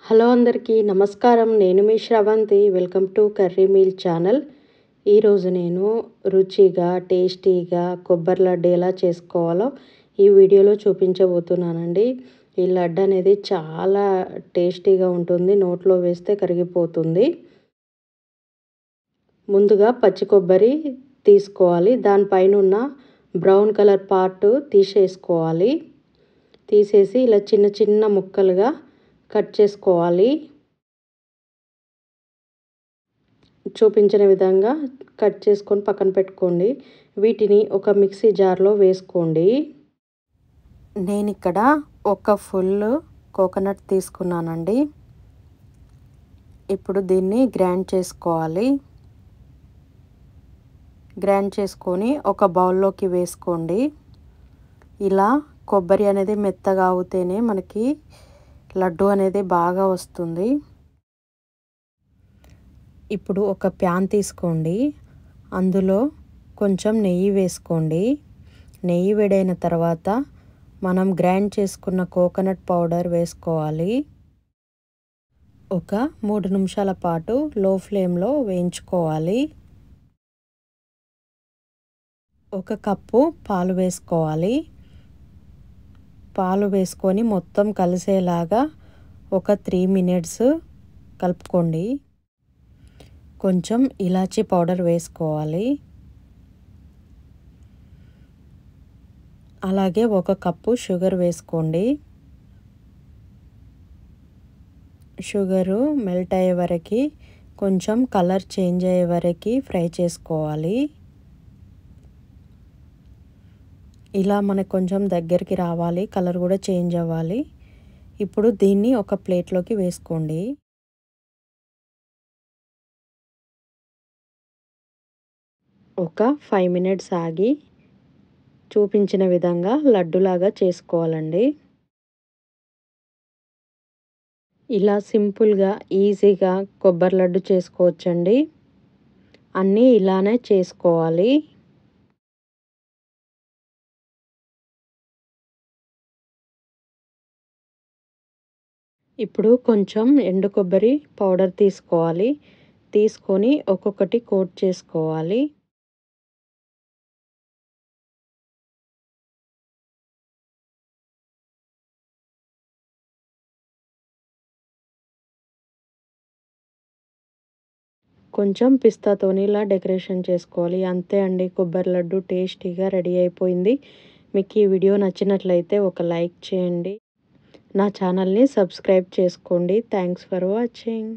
Hello అందరికీ నమస్కారం. నేను మీ Sravanthi. Welcome to Curry Meal channel. ఈరోజు నేను రుచిగా టేస్టీగా కొబ్బరి లడ్డు ఎలా చేసుకోవాలో ఈ వీడియోలో చూపించబోతున్నానండి. ఈ లడ్డు అనేది చాలా టేస్టీగా ఉంటుంది. నోట్లో వేస్తే కరిగిపోతుంది. ముందుగా పచ్చి కొబ్బరి తీసుకోవాలి. దానిపైన ఉన్న బ్రౌన్ కలర్ పార్ట్ తీసేసుకోవాలి. తీసేసి ఇలా చిన్న చిన్న ముక్కలుగా కట్ చేసుకోవాలి. చూపించిన విధంగా కట్ చేసుకొని పక్కన పెట్టుకోండి. వీటిని ఒక మిక్సీ జార్లో వేసుకోండి. నేను ఇక్కడ ఒక ఫుల్ కోకోనట్ తీసుకున్నానండి. ఇప్పుడు దీన్ని గ్రైండ్ చేసుకోవాలి. గ్రైండ్ చేసుకొని ఒక బౌల్లోకి వేసుకోండి. ఇలా కొబ్బరి అనేది మెత్తగా అవుతేనే మనకి లడ్డు అనేది బాగా వస్తుంది. ఇప్పుడు ఒక ప్యాన్ తీసుకోండి. అందులో కొంచెం నెయ్యి వేసుకోండి. నెయ్యి వేడైన తర్వాత మనం గ్రైండ్ చేసుకున్న కోకోనట్ పౌడర్ వేసుకోవాలి. ఒక 3 నిమిషాల పాటు లో ఫ్లేమ్లో వేయించుకోవాలి. ఒక కప్పు పాలు వేసుకోవాలి. పాలు వేసుకొని మొత్తం కలిసేలాగా ఒక 3 మినిట్స్ కలుపుకోండి. కొంచెం ఇలాచీ పౌడర్ వేసుకోవాలి. అలాగే ఒక కప్పు షుగర్ వేసుకోండి. షుగరు మెల్ట్ అయ్యే వరకు కొంచెం కలర్ చేంజ్ అయ్యే వరకు ఫ్రై చేసుకోవాలి. ఇలా మనకు కొంచెం దగ్గరికి రావాలి. కలర్ కూడా చేంజ్ అవ్వాలి. ఇప్పుడు దీన్ని ఒక ప్లేట్లోకి వేసుకోండి. ఒక 5 మినిట్స్ ఆగి చూపించిన విధంగా లడ్డులాగా చేసుకోవాలండి. ఇలా సింపుల్గా ఈజీగా కొబ్బరి లడ్డు చేసుకోవచ్చండి. అన్నీ ఇలానే చేసుకోవాలి. ఇప్పుడు కొంచెం ఎండు కొబ్బరి పౌడర్ తీసుకోవాలి. తీసుకొని ఒక్కొక్కటి కోట్ చేసుకోవాలి. కొంచెం పిస్తాతోని ఇలా డెకరేషన్ చేసుకోవాలి. అంతే అండి, కొబ్బరి లడ్డు టేస్టీగా రెడీ అయిపోయింది. మీకు ఈ వీడియో నచ్చినట్లయితే ఒక లైక్ చేయండి. నా ఛానల్ని సబ్స్క్రైబ్ చేసుకోండి. Thanks for watching.